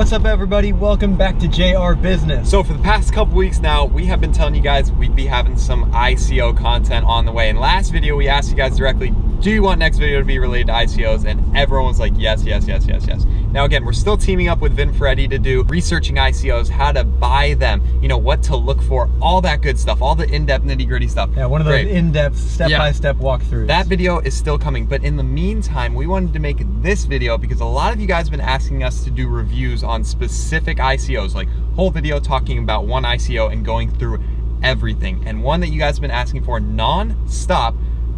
What's up, everybody? Welcome back to JR Business. So for the past couple weeks now, we have been telling you guys we'd be having some ICO content on the way. In last video, we asked you guys directly, do you want next video to be related to ICOs? And everyone was like, yes, yes, yes, yes, yes. Now again, we're still teaming up with Vin Ferretti to do researching ICOs, how to buy them, you know, what to look for, all that good stuff, all the in-depth nitty-gritty stuff. Yeah, one of those in-depth step-by-step walkthroughs. That video is still coming, but in the meantime, we wanted to make this video because a lot of you guys have been asking us to do reviews on specific ICOs, like whole video talking about one ICO and going through everything. And one that you guys have been asking for non-stop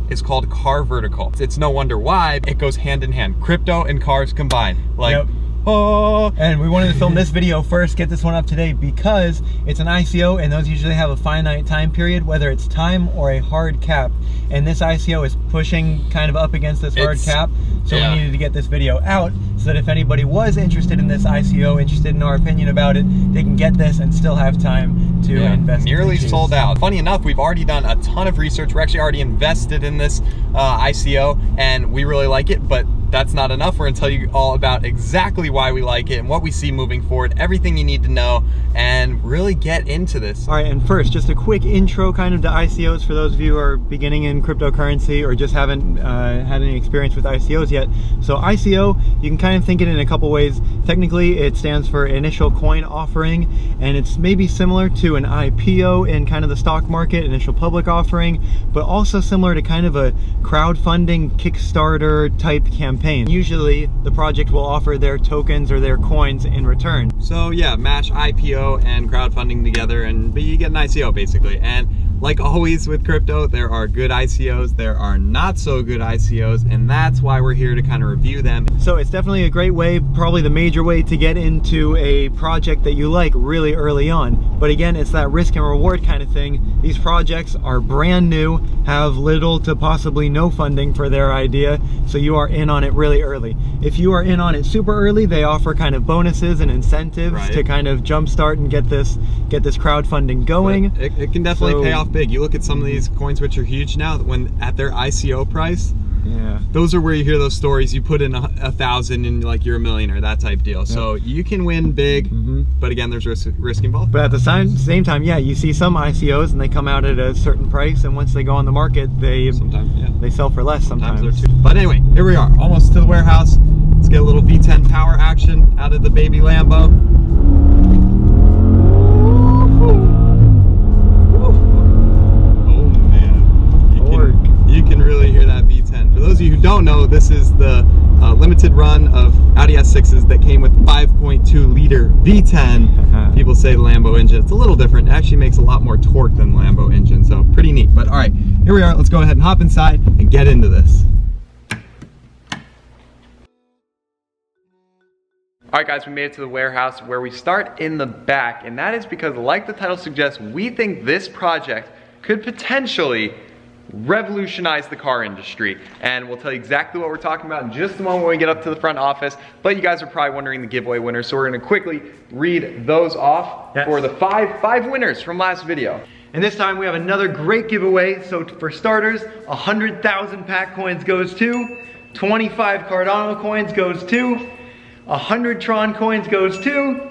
is called car vertical. It's no wonder why. It goes hand in hand. Crypto and cars combined. Like, yep. Oh. And we wanted to film this video first, get this one up today, because it's an ICO and those usually have a finite time period, whether it's time or a hard cap. And this ICO is pushing kind of up against this hard cap. So we needed to get this video out so that if anybody was interested in this ICO, interested in our opinion about it, they can get this and still have time to invest. Nearly sold out. Funny enough, we've already done a ton of research. We're actually already invested in this ICO and we really like it, but that's not enough. We're gonna tell you all about exactly why we like it and what we see moving forward, everything you need to know, and really get into this. All right, and first, just a quick intro kind of to ICOs for those of you who are beginning in cryptocurrency or just haven't had any experience with ICOs yet. So ICO, you can kind of think it in a couple ways. Technically, it stands for initial coin offering, and it's maybe similar to an IPO in kind of the stock market, initial public offering, but also similar to kind of a crowdfunding Kickstarter type campaign. Usually the project will offer their tokens or their coins in return. So yeah, mash IPO and crowdfunding together and you get an ICO basically. And like always with crypto, there are good ICOs, there are not so good ICOs, and that's why we're here to kind of review them. So it's definitely a great way, probably the major way to get into a project that you like really early on. But again, it's that risk and reward kind of thing. These projects are brand new, have little to possibly no funding for their idea, so you are in on it really early. If you are in on it super early, they offer kind of bonuses and incentives to kind of jumpstart and get this crowdfunding going. It can definitely pay off big. You look at some of these coins which are huge now, when at their ICO price, those are where you hear those stories. You put in 1,000 and like you're a millionaire, that type deal. So you can win big, but again, there's risk involved. But at the same time, yeah, you see some ICOs and they come out at a certain price, and once they go on the market, they sell for less sometimes. But anyway, here we are, almost to the warehouse. Let's get a little V10 power action out of the baby Lambo. You can really hear that V10. For those of you who don't know, this is the limited run of Audi S6s that came with 5.2 liter V10. People say the Lambo engine. It's a little different. It actually makes a lot more torque than the Lambo engine, so pretty neat. But all right, here we are. Let's go ahead and hop inside and get into this. All right, guys, we made it to the warehouse where we start in the back, and that is because, like the title suggests, we think this project could potentially revolutionize the car industry, and we'll tell you exactly what we're talking about in just a moment when we get up to the front office. But you guys are probably wondering the giveaway winners, so we're going to quickly read those off for the five winners from last video. And this time we have another great giveaway. So for starters, 100,000 pack coins goes to, 25 Cardano coins goes to, 100 Tron coins goes to,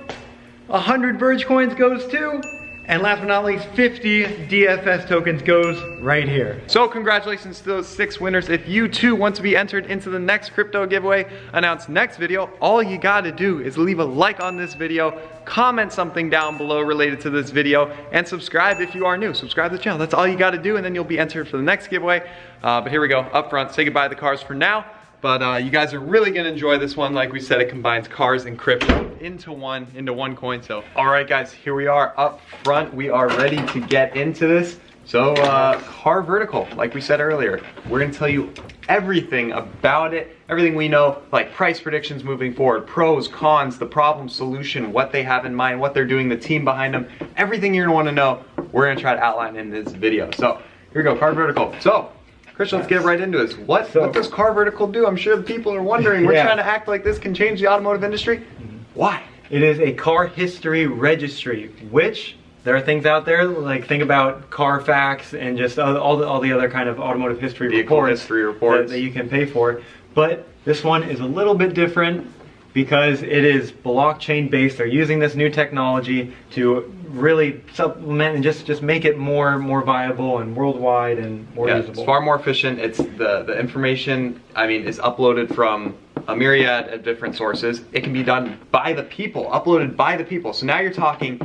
100 Verge coins goes to, and last but not least, 50 DFS tokens goes right here. So congratulations to those 6 winners. If you too want to be entered into the next crypto giveaway announced next video, all you gotta do is leave a like on this video, comment something down below related to this video, and subscribe if you are new. Subscribe to the channel. That's all you gotta do, and then you'll be entered for the next giveaway. But here we go, up front, say goodbye to the cars for now. But you guys are really gonna enjoy this one. Like we said, it combines cars and crypto into one coin. So, all right, guys, here we are up front. We are ready to get into this. So, car vertical, like we said earlier, we're gonna tell you everything about it, everything we know, like price predictions moving forward, pros, cons, the problem, solution, what they have in mind, what they're doing, the team behind them, everything you're gonna wanna know, we're gonna try to outline in this video. So, here we go, car vertical. So, Christian, let's get right into this. What does car vertical do? I'm sure the people are wondering. We're trying to act like this can change the automotive industry. Why? It is a car history registry, which there are things out there, like think about Carfax and just all the other kind of automotive history reports that you can pay for. But this one is a little bit different. because it is blockchain based. They're using this new technology to really supplement and just make it more viable and worldwide and more usable. It's far more efficient. It's the information, I mean, is uploaded from a myriad of different sources. It can be done by the people, uploaded by the people. So now you're talking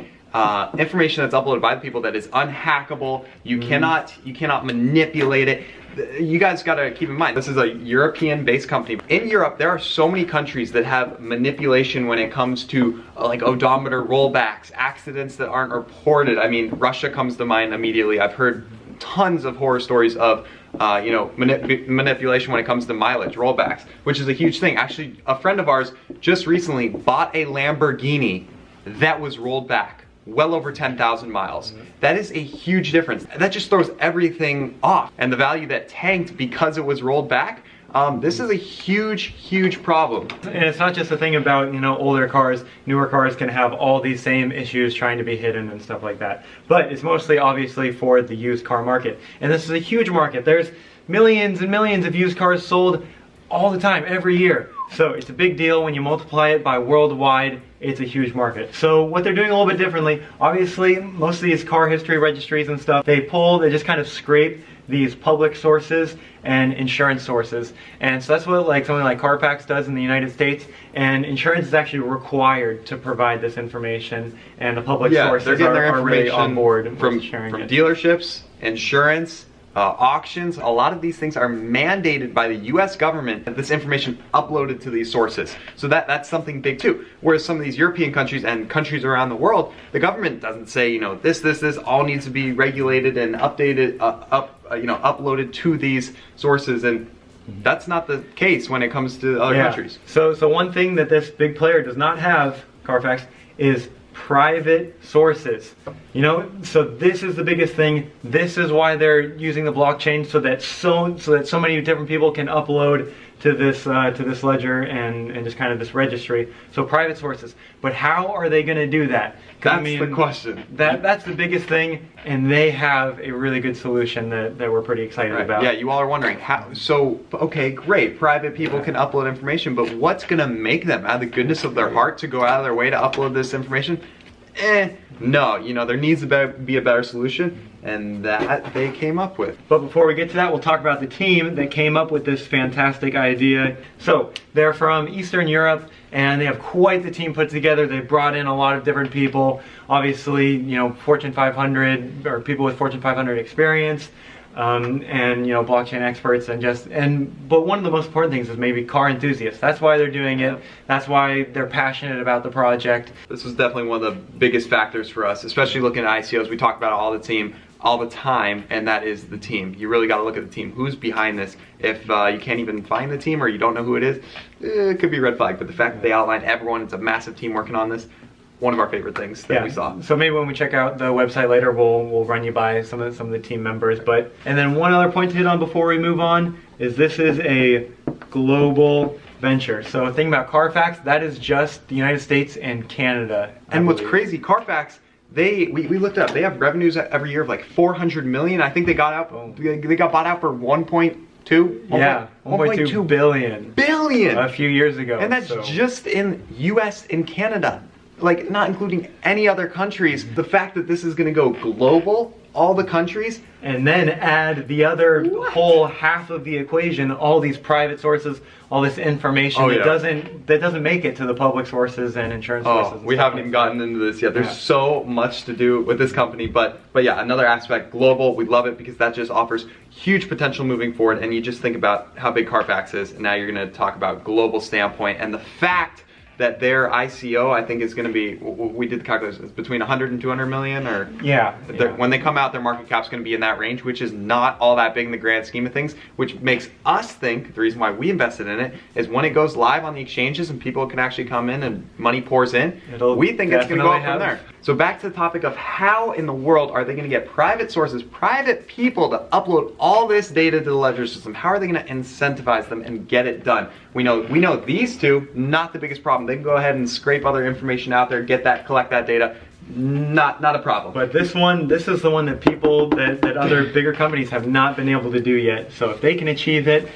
information that's uploaded by the people that is unhackable. You cannot manipulate it. You guys got to keep in mind, this is a European-based company. In Europe, there are so many countries that have manipulation when it comes to like odometer rollbacks, accidents that aren't reported. I mean, Russia comes to mind immediately. I've heard tons of horror stories of manipulation when it comes to mileage, rollbacks, which is a huge thing. Actually, a friend of ours just recently bought a Lamborghini that was rolled back well over 10,000 miles. That is a huge difference. That just throws everything off. And the value that tanked because it was rolled back, this is a huge problem. And it's not just a thing about, older cars. Newer cars can have all these same issues trying to be hidden and stuff like that. But it's mostly obviously for the used car market. And this is a huge market. There's millions and millions of used cars sold all the time, every year. So it's a big deal. When you multiply it by worldwide, it's a huge market. So what they're doing a little bit differently, obviously most of these car history registries and stuff, they just kind of scrape these public sources and insurance sources. And so that's what something like Carfax does in the United States. And insurance is actually required to provide this information, and the public sources they're getting their information really on board from sharing dealerships, insurance, auctions. A lot of these things are mandated by the US government, that this information uploaded to these sources. So that's something big too. Whereas some of these European countries and countries around the world, the government doesn't say, this all needs to be regulated and updated, uploaded to these sources. And that's not the case when it comes to other countries. So one thing that this big player does not have, Carfax, is private sources. So this is the biggest thing. This is why they're using the blockchain, so that so many different people can upload to this ledger and just kind of this registry. So private sources. But how are they going to do that? That's the question. That's the biggest thing, and they have a really good solution that we're pretty excited about. Yeah, you all are wondering how. So okay, great. Private people can upload information, but what's going to make them, out of the goodness of their heart, to go out of their way to upload this information? No, there needs to be a better solution, and that they came up with. But before we get to that, we'll talk about the team that came up with this fantastic idea. So they're from Eastern Europe, and they have quite the team put together. They brought in a lot of different people, obviously, Fortune 500 or people with Fortune 500 experience. And blockchain experts, but one of the most important things is maybe car enthusiasts. That's why they're doing it. That's why they're passionate about the project. This was definitely one of the biggest factors for us, especially looking at ICOs. We talk about it all the time, and that is the team. You really got to look at the team. Who's behind this? If you can't even find the team, or you don't know who it is, it could be a red flag. But the fact that they outlined everyone, it's a massive team working on this. One of our favorite things that we saw. So maybe when we check out the website later, we'll run you by some of the team members. And then one other point to hit on before we move on is this is a global venture. So the thing about Carfax, that is just the United States and Canada. And what's crazy, Carfax, we looked up. They have revenues every year of like 400 million. I think they got bought out for 1.2. Yeah, 1.2 billion. A few years ago. And that's just in US and Canada. Not including any other countries. The fact that this is going to go global, all the countries, and then add the other whole half of the equation, all these private sources, all this information that doesn't make it to the public sources and insurance sources. We haven't even gotten into this yet. There's so much to do with this company, but yeah, another aspect, global. We love it because that just offers huge potential moving forward. And you just think about how big Carfax is, and now you're going to talk about global standpoint, and the fact that their ICO, I think, is going to be, we did the calculations, between 100 and 200 million, or when they come out, their market cap's going to be in that range, which is not all that big in the grand scheme of things, which makes us think, the reason why we invested in it, is when it goes live on the exchanges and people can actually come in and money pours in, we think it's going to go up from there. So back to the topic of how in the world are they going to get private sources, private people to upload all this data to the ledger system? How are they going to incentivize them and get it done? We know these two, not the biggest problem. They can go ahead and scrape other information out there, collect that data. Not a problem. But this is the one that other bigger companies have not been able to do yet. So if they can achieve it,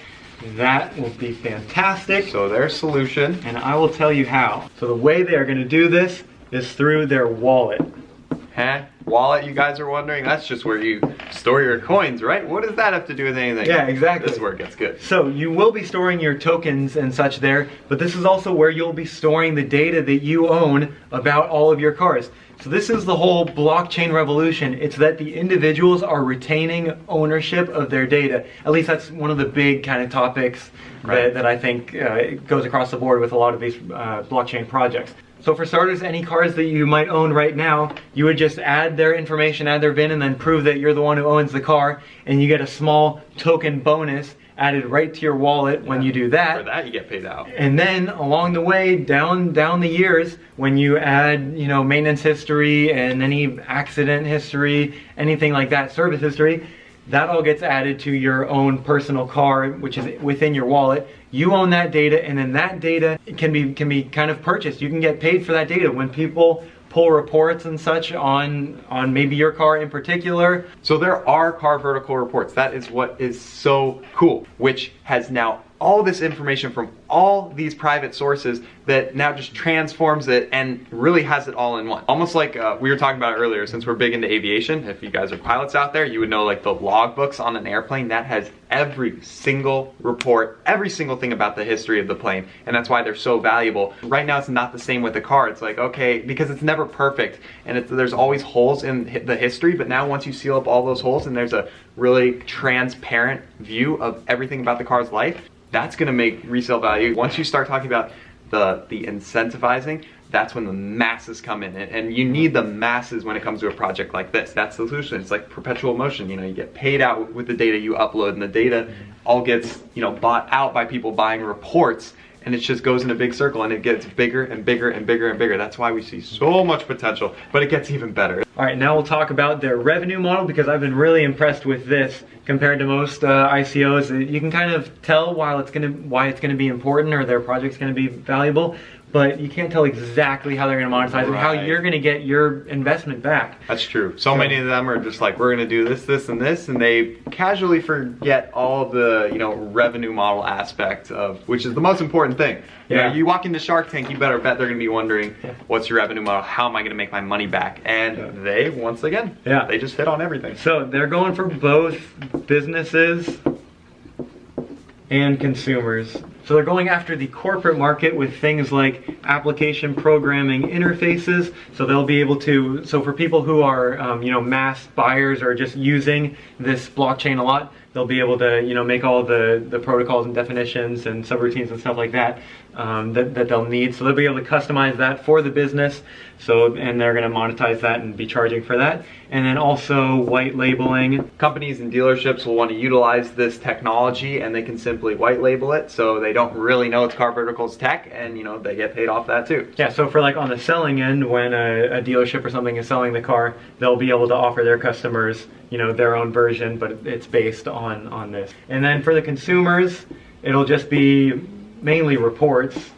That will be fantastic. So their solution. And I will tell you how. So the way they are going to do this is through their wallet. Huh? Wallet, you guys are wondering? That's just where you store your coins, right? What does that have to do with anything? Yeah, exactly. This is where it gets good. So you will be storing your tokens and such there, but this is also where you'll be storing the data that you own about all of your cars. So this is the whole blockchain revolution. It's that the individuals are retaining ownership of their data. At least that's one of the big kind of topics that I think goes across the board with a lot of these blockchain projects. So for starters, any cars that you might own right now, you would just add their information, add their VIN, and then prove that you're the one who owns the car, and you get a small token bonus added right to your wallet when you do that. For that, you get paid out. And then along the way, down the years, when you add, maintenance history and any accident history, anything like that, service history, that all gets added to your own personal car, which is within your wallet. You own that data, and then that data can be kind of purchased. You can get paid for that data when people pull reports and such on maybe your car in particular. So there are car vertical reports. That is what is so cool, which has now all this information from all these private sources that now just transforms it and really has it all in one. Almost like we were talking about earlier, since we're big into aviation, if you guys are pilots out there, you would know like the logbooks on an airplane, that has every single report, every single thing about the history of the plane, and that's why they're so valuable. Right now it's not the same with the car. It's like, okay, because it's never perfect and there's always holes in the history, but now once you seal up all those holes and there's a really transparent view of everything about the car's life, that's gonna make resale value. Once you start talking about the incentivizing, that's when the masses come in, and you need the masses when it comes to a project like this. That's the solution. It's like perpetual motion. You get paid out with the data you upload, and the data all gets bought out by people buying reports, and it just goes in a big circle, and it gets bigger and bigger and bigger and bigger. That's why we see so much potential, but it gets even better. All right, now we'll talk about their revenue model, because I've been really impressed with this compared to most ICOs. You can kind of tell why it's gonna be important, or their project's gonna be valuable, but you can't tell exactly how they're gonna monetize it, how you're gonna get your investment back. That's true. So many of them are just like, we're gonna do this, this, and this, and they casually forget all of the revenue model aspect of, which is the most important thing. You walk into Shark Tank, you better bet they're gonna be wondering, what's your revenue model? How am I gonna make my money back? And they, once again, they just hit on everything. So they're going for both businesses and consumers. So they're going after the corporate market with things like application programming interfaces. So they'll be able to, so for people who are, mass buyers or just using this blockchain a lot, they'll be able to, make all the protocols and definitions and subroutines and stuff like that that they'll need. So they'll be able to customize that for the business. So, and they're going to monetize that and be charging for that. And then also white labeling. Companies and dealerships will want to utilize this technology, and they can simply white label it, so they don't really know it's Car Vertical's tech, and they get paid off that too. Yeah, so for like on the selling end, when a dealership or something is selling the car, they'll be able to offer their customers their own version, but it's based on this. And then for the consumers, it'll just be mainly reports.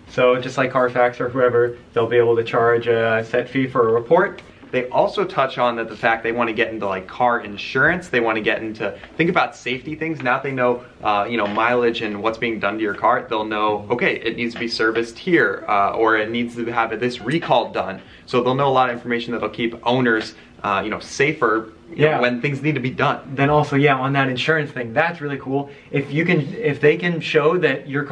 So just like Carfax or whoever, they'll be able to charge a set fee for a report. They also touch on the fact they want to get into like car insurance. They want to get into, think about safety things. Now that they know, mileage and what's being done to your car, they'll know, okay, it needs to be serviced here, or it needs to have this recall done. So they'll know a lot of information that'll keep owners, safer when things need to be done. Then also, on that insurance thing, that's really cool. If they can show that your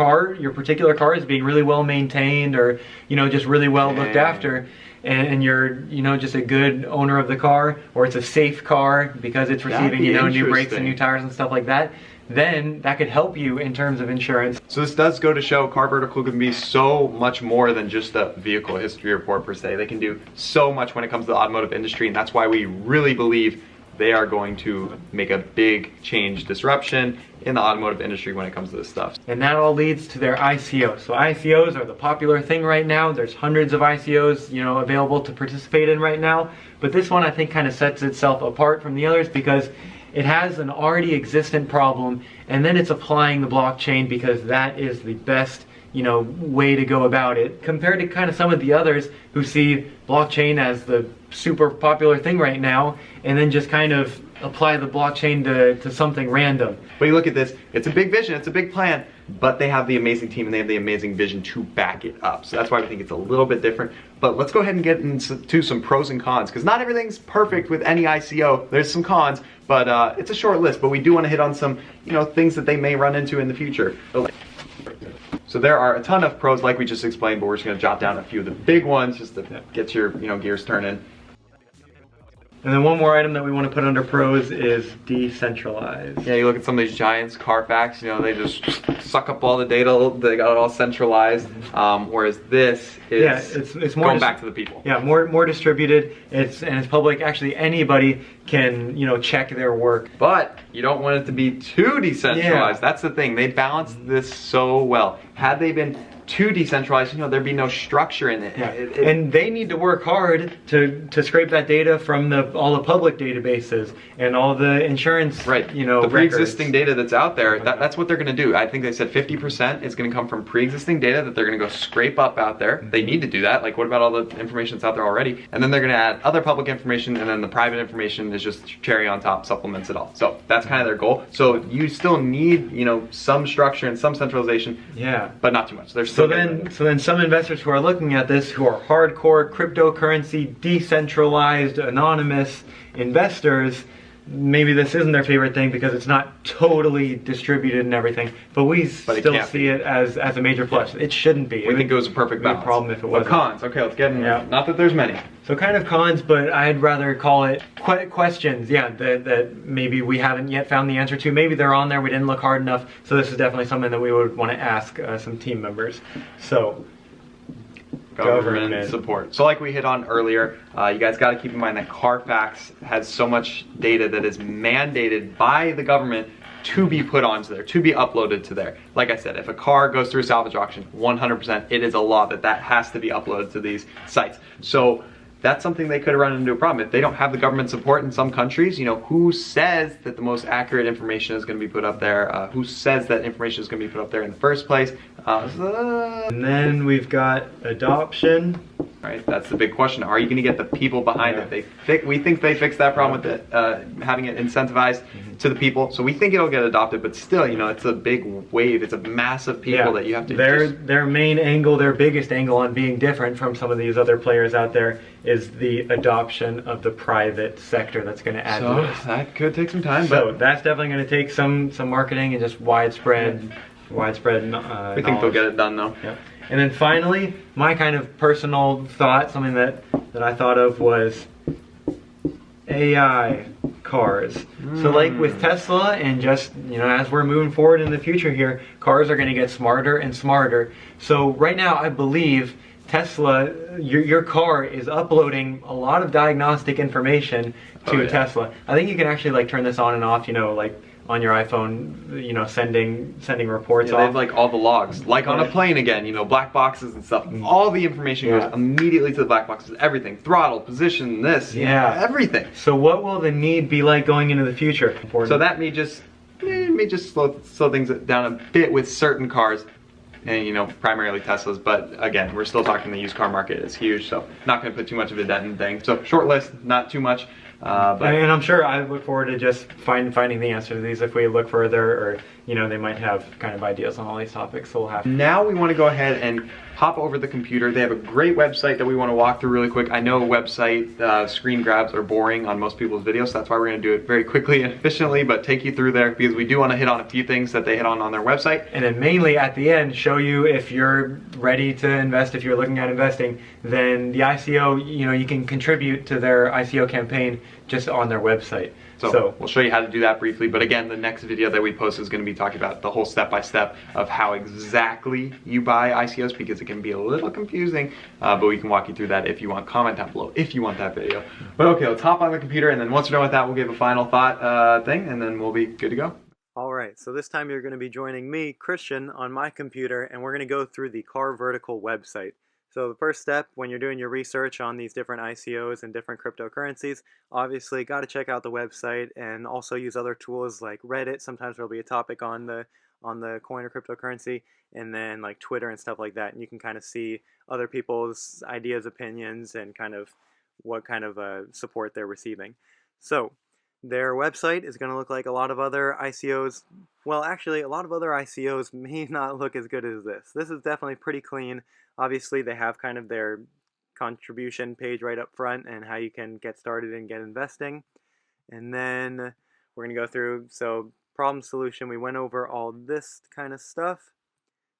particular car is being really well maintained, or just really well looked after, and you're just a good owner of the car, or it's a safe car because it's receiving new brakes and new tires and stuff like that, then that could help you in terms of insurance. So this does go to show Car Vertical can be so much more than just a vehicle history report per se. They can do so much when it comes to the automotive industry, and that's why we really believe they are going to make a big change, disruption in the automotive industry when it comes to this stuff. And that all leads to their ICO. So ICOs are the popular thing right now. There's hundreds of ICOs, available to participate in right now. But this one I think kind of sets itself apart from the others because it has an already existent problem, and then it's applying the blockchain because that is the best way to go about it, compared to kind of some of the others who see blockchain as the super popular thing right now, and then just kind of apply the blockchain to something random. But you look at this, it's a big vision, it's a big plan, but they have the amazing team and they have the amazing vision to back it up. So that's why we think it's a little bit different. But let's go ahead and get into some pros and cons, because not everything's perfect with any ICO. There's some cons, but it's a short list, but we do want to hit on some, things that they may run into in the future. So there are a ton of pros like we just explained, but we're just going to jot down a few of the big ones just to get your gears turning. And then one more item that we want to put under pros is decentralized. Yeah, you look at some of these giants, Carfax, they just suck up all the data, they got it all centralized, whereas this is it's more going back to the people. Yeah, more distributed, and it's public. Actually, anybody can, check their work. But you don't want it to be too decentralized. Yeah. That's the thing, they balanced this so well. Had they been too decentralized, there'd be no structure in it. Yeah. And they need to work hard to scrape that data from all the public databases and all the insurance, the pre-existing data that's out there. That's what they're going to do. I think they said 50% is going to come from pre-existing data that they're going to go scrape up out there. They need to do that. Like, what about all the information that's out there already? And then they're going to add other public information, and then the private information is just cherry on top, supplements it all. So that's kind of their goal. So you still need, some structure and some centralization. Yeah. But not too much. So then some investors who are looking at this, who are hardcore cryptocurrency, decentralized, anonymous investors, maybe this isn't their favorite thing because it's not totally distributed and everything, but we still see it as a major plus. It shouldn't be. We think it was a perfect balance. No problem if it wasn't. Cons, okay, let's get into it. Not that there's many. So kind of cons, but I'd rather call it questions, that maybe we haven't yet found the answer to. Maybe they're on there, we didn't look hard enough, so this is definitely something that we would want to ask some team members. So, government support. So like we hit on earlier, you guys got to keep in mind that Carfax has so much data that is mandated by the government to be put onto there, to be uploaded to there. Like I said, if a car goes through a salvage auction, 100% it is a law that has to be uploaded to these sites. So that's something they could have run into a problem. If they don't have the government support in some countries, who says that the most accurate information is going to be put up there? Who says that information is going to be put up there in the first place? And then we've got adoption. Right, that's the big question. Are you going to get the people behind it? We think they fixed that problem with it, having it incentivized to the people. So we think it'll get adopted, but still, it's a big wave. It's a massive people that you have to. Their main angle, their biggest angle on being different from some of these other players out there is the adoption of the private sector that's going to add to this. That could take some time. So that's definitely going to take some marketing and just widespread. We think they'll get it done though. Yep. And then finally, my kind of personal thought, something that I thought of was AI cars. So like with Tesla and just, as we're moving forward in the future here, cars are going to get smarter and smarter. So right now, I believe Tesla, your car is uploading a lot of diagnostic information to Tesla. I think you can actually turn this on and off, on your iPhone, sending reports off. They have all the logs, on a plane again, black boxes and stuff. All the information goes immediately to the black boxes. Everything, throttle, position, everything. So what will the need be like going into the future? So that may just slow things down a bit with certain cars. And primarily Teslas, but again, we're still talking the used car market is huge, so not going to put too much of a dent in things. So short list, not too much. And I'm sure I look forward to just finding the answer to these if we look further, or they might have kind of ideas on all these topics. So we'll have. Now we want to go ahead and hop over the computer. They have a great website that we want to walk through really quick. I know website screen grabs are boring on most people's videos, so that's why we're going to do it very quickly and efficiently, but take you through there because we do want to hit on a few things that they hit on their website. And then mainly at the end, show you if you're ready to invest, if you're looking at investing, then the ICO, you can contribute to their ICO campaign just on their website. So we'll show you how to do that briefly, but again, the next video that we post is going to be talking about the whole step-by-step of how exactly you buy ICOs, because it can be a little confusing, but we can walk you through that if you want. Comment down below if you want that video. But okay, let's hop on the computer, and then once we're done with that, we'll give a final thought thing, and then we'll be good to go. Alright, so this time you're going to be joining me, Christian, on my computer, and we're going to go through the Car Vertical website. So the first step when you're doing your research on these different ICOs and different cryptocurrencies, obviously got to check out the website and also use other tools like Reddit. Sometimes there'll be a topic on the coin or cryptocurrency, and then like Twitter and stuff like that. And you can kind of see other people's ideas, opinions, and kind of what kind of support they're receiving. So their website is going to look like a lot of other ICOs. Well, actually, a lot of other ICOs may not look as good as this. This is definitely pretty clean. Obviously, they have kind of their contribution page right up front and how you can get started and get investing. And then we're going to go through, so problem solution, we went over all this kind of stuff.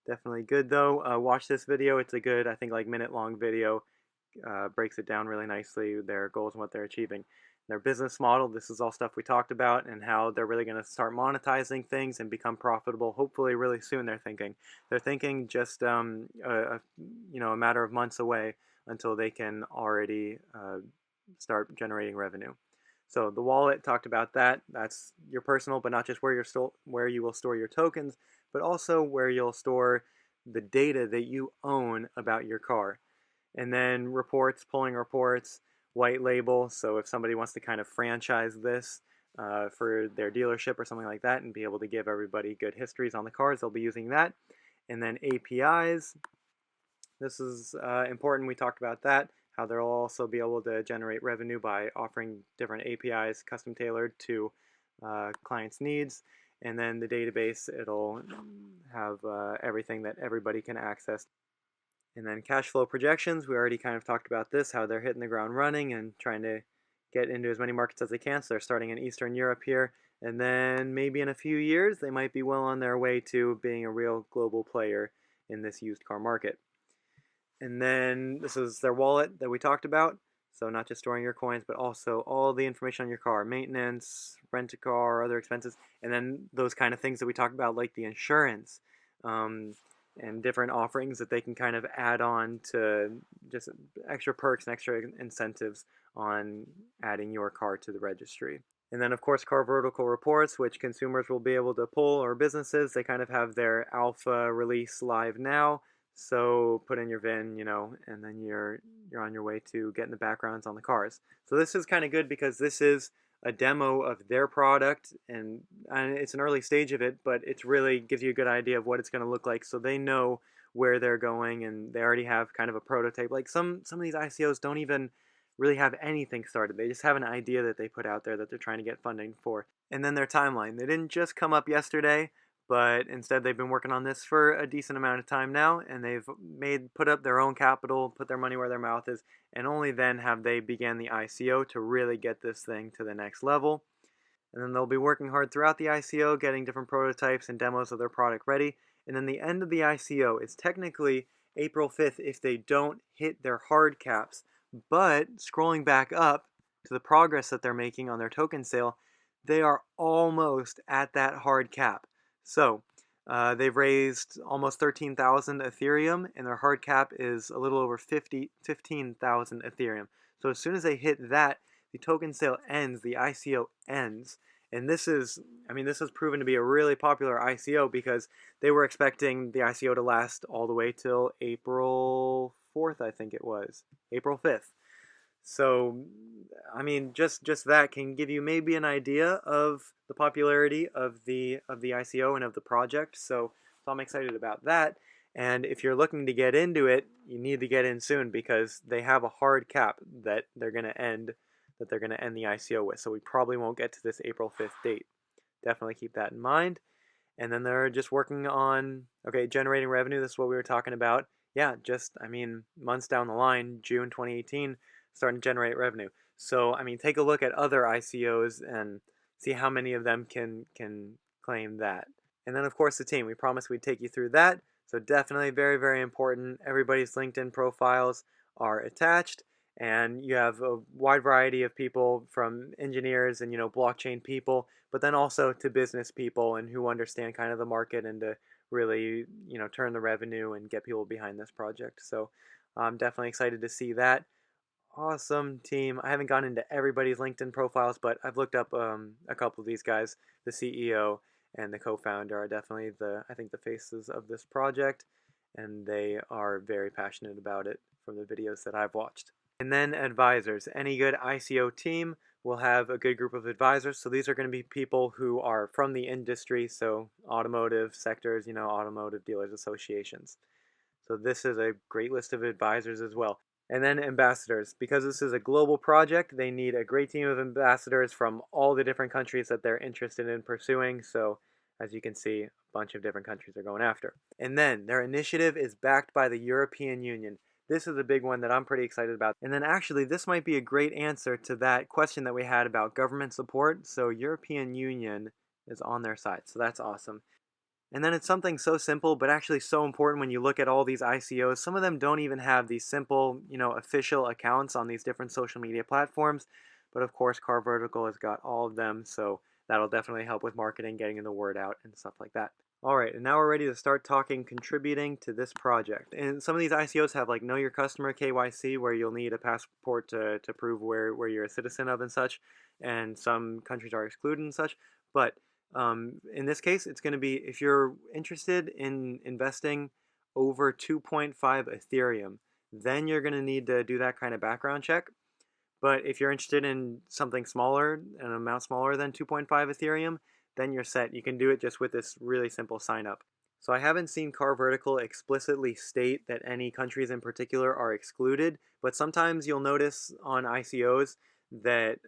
Definitely good though. Watch this video. It's a good, I think, like minute-long video. Breaks it down really nicely, their goals and what they're achieving. Their business model, this is all stuff we talked about, and how they're really going to start monetizing things and become profitable hopefully really soon. They're thinking just a matter of months away until they can already start generating revenue. So the wallet, talked about that. That's your personal, but not just where you will store your tokens, but also where you'll store the data that you own about your car. And then reports, pulling reports, white label. So if somebody wants to kind of franchise this for their dealership or something like that and be able to give everybody good histories on the cars, they'll be using that. And then APIs. This is important. We talked about that, how they'll also be able to generate revenue by offering different APIs custom tailored to clients' needs. And then the database, it'll have everything that everybody can access. And then cash flow projections, we already kind of talked about this, how they're hitting the ground running and trying to get into as many markets as they can. So they're starting in Eastern Europe here. And then maybe in a few years, they might be well on their way to being a real global player in this used car market. And then this is their wallet that we talked about. So not just storing your coins, but also all the information on your car, maintenance, rent a car, other expenses, and then those kind of things that we talked about, like the insurance, and different offerings that they can kind of add on to just extra perks and extra incentives on adding your car to the registry. And then, of course, car vertical reports, which consumers will be able to pull, or businesses. They kind of have their alpha release live now. So put in your VIN, and then you're on your way to getting the backgrounds on the cars. So this is kind of good because this is a demo of their product, and it's an early stage of it, but it really gives you a good idea of what it's going to look like, so they know where they're going, and they already have kind of a prototype. Like some of these ICOs don't even really have anything started. They just have an idea that they put out there that they're trying to get funding for. And then their timeline. They didn't just come up yesterday, but instead they've been working on this for a decent amount of time now, and they've put up their own capital, put their money where their mouth is, and only then have they began the ICO to really get this thing to the next level. And then they'll be working hard throughout the ICO, getting different prototypes and demos of their product ready. And then the end of the ICO is technically April 5th if they don't hit their hard caps. But scrolling back up to the progress that they're making on their token sale, they are almost at that hard cap. So they've raised almost 13,000 Ethereum, and their hard cap is a little over 15,000 Ethereum. So as soon as they hit that, the token sale ends, the ICO ends. And this has proven to be a really popular ICO because they were expecting the ICO to last all the way till April 4th, I think it was. April 5th. So, just that can give you maybe an idea of the popularity of the ICO and of the project. So I'm excited about that. And if you're looking to get into it, you need to get in soon because they have a hard cap that they're going to end the ICO with. So we probably won't get to this April 5th date. Definitely keep that in mind. And then they're just working on, generating revenue. This is what we were talking about. Yeah, months down the line, June 2018, starting to generate revenue. So, take a look at other ICOs and see how many of them can claim that. And then, of course, the team. We promised we'd take you through that. So definitely very, very important. Everybody's LinkedIn profiles are attached. And you have a wide variety of people, from engineers and blockchain people, but then also to business people and who understand kind of the market and to really turn the revenue and get people behind this project. So I'm definitely excited to see that. Awesome team. I haven't gone into everybody's LinkedIn profiles, but I've looked up a couple of these guys. The CEO and the co-founder are definitely the faces of this project. and they are very passionate about it from the videos that I've watched. And then advisors. Any good ICO team will have a good group of advisors. So these are going to be people who are from the industry, so automotive sectors, automotive dealers associations. So this is a great list of advisors as well. And then ambassadors. Because this is a global project, they need a great team of ambassadors from all the different countries that they're interested in pursuing. So as you can see, a bunch of different countries are going after. And then their initiative is backed by the European Union. This is a big one that I'm pretty excited about. And then actually, this might be a great answer to that question that we had about government support. So European Union is on their side. So that's awesome. And then it's something so simple, but actually so important when you look at all these ICOs. Some of them don't even have these simple, official accounts on these different social media platforms. But of course, Car Vertical has got all of them. So that'll definitely help with marketing, getting the word out, and stuff like that. All right, and now we're ready to start talking contributing to this project. And some of these ICOs have like Know Your Customer KYC, where you'll need a passport to prove where you're a citizen of and such. And some countries are excluded and such. But in this case, it's going to be if you're interested in investing over 2.5 Ethereum, then you're going to need to do that kind of background check. But if you're interested in something smaller, an amount smaller than 2.5 Ethereum, then you're set. You can do it just with this really simple sign up. So I haven't seen Car Vertical explicitly state that any countries in particular are excluded, but sometimes you'll notice on ICOs that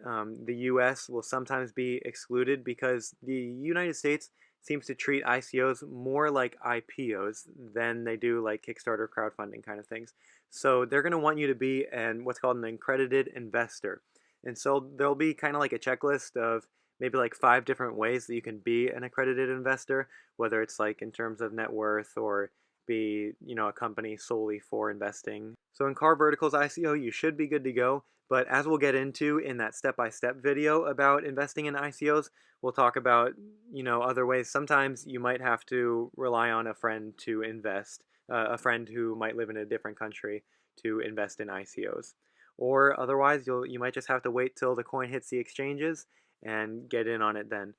the US will sometimes be excluded because the United States seems to treat ICOs more like IPOs than they do like Kickstarter crowdfunding kind of things. So they're going to want you to be what's called an accredited investor. And so there'll be kind of like a checklist of maybe like 5 different ways that you can be an accredited investor, whether it's like in terms of net worth or be, a company solely for investing. So in Car Vertical's ICO, you should be good to go. But as we'll get into in that step-by-step video about investing in ICOs, we'll talk about, other ways. Sometimes you might have to rely on a friend to invest, a friend who might live in a different country to invest in ICOs. Or otherwise, you might just have to wait till the coin hits the exchanges and get in on it then.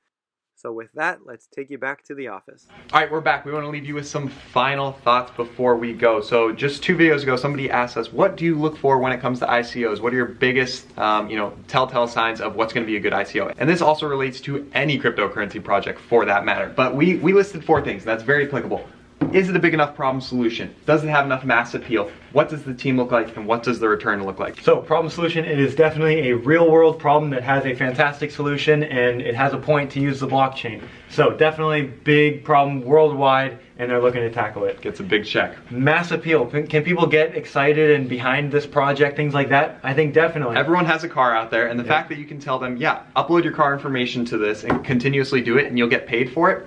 So with that, let's take you back to the office. All right, we're back. We want to leave you with some final thoughts before we go. So just 2 videos ago, somebody asked us, what do you look for when it comes to ICOs? What are your biggest, telltale signs of what's going to be a good ICO? And this also relates to any cryptocurrency project for that matter. But we listed 4 things, and that's very applicable. Is it a big enough problem solution? Does it have enough mass appeal? What does the team look like, and what does the return look like? So problem solution, it is definitely a real world problem that has a fantastic solution, and it has a point to use the blockchain. So definitely big problem worldwide, and they're looking to tackle it. Gets a big check. Mass appeal. Can people get excited and behind this project, things like that? I think definitely. Everyone has a car out there, and the fact that you can tell them, yeah, upload your car information to this and continuously do it, and you'll get paid for it.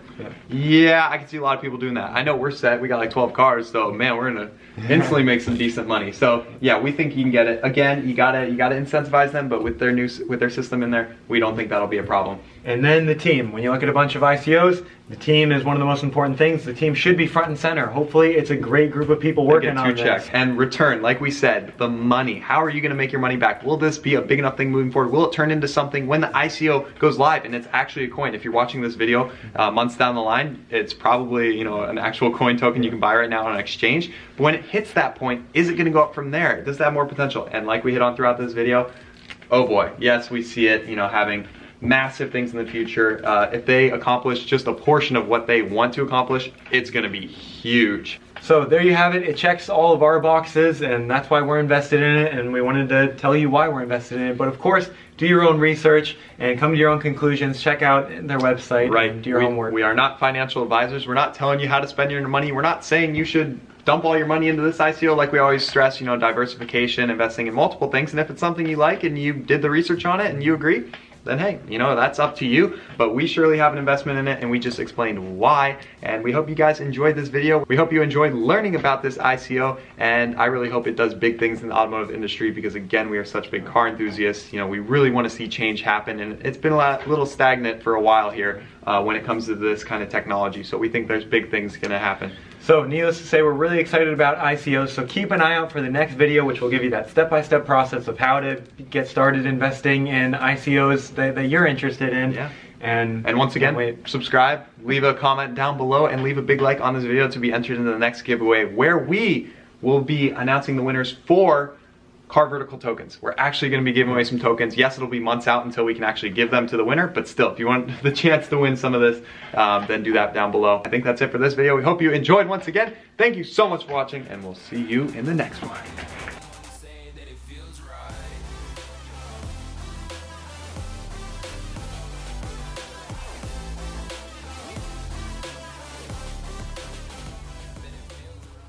Yeah, I can see a lot of people doing that. I know we're set. We got like 12 cars, so man, we're gonna instantly make some decent money. So yeah, we think you can get it. Again, you gotta incentivize them, but with their system in there, we don't think that'll be a problem. And then the team. When you look at a bunch of ICOs, the team is one of the most important things. The team should be front and center. Hopefully it's a great group of people working on this. Checks. And return, like we said, the money. How are you going to make your money back? Will this be a big enough thing moving forward? Will it turn into something when the ICO goes live and it's actually a coin? If you're watching this video months down the line, it's probably an actual coin token you can buy right now on an exchange. But when it hits that point, is it going to go up from there? Does that have more potential? And like we hit on throughout this video, oh boy, yes, we see it, having massive things in the future. If they accomplish just a portion of what they want to accomplish, it's going to be huge. So there you have it. It checks all of our boxes, and that's why we're invested in it, and we wanted to tell you why we're invested in it. But of course, do your own research and come to your own conclusions. Check out their website, right, and do your homework. We are not financial advisors. We're not telling you how to spend your money. We're not saying you should dump all your money into this ICO. Like we always stress, diversification, investing in multiple things. And if it's something you like and you did the research on it and you agree, then hey, that's up to you. But we surely have an investment in it, and we just explained why. And we hope you guys enjoyed this video. We hope you enjoyed learning about this ICO, and I really hope it does big things in the automotive industry, because again, we are such big car enthusiasts. We really want to see change happen, and it's been a little stagnant for a while here when it comes to this kind of technology. So we think there's big things gonna happen. So needless to say, we're really excited about ICOs, so keep an eye out for the next video, which will give you that step-by-step process of how to get started investing in ICOs that you're interested in. Yeah. And once again, subscribe, leave a comment down below, and leave a big like on this video to be entered into the next giveaway, where we will be announcing the winners for car vertical tokens. We're actually going to be giving away some tokens. Yes, it'll be months out until we can actually give them to the winner, but still, if you want the chance to win some of this, then do that down below. I think that's it for this video. We hope you enjoyed once again. Thank you so much for watching, and we'll see you in the next one.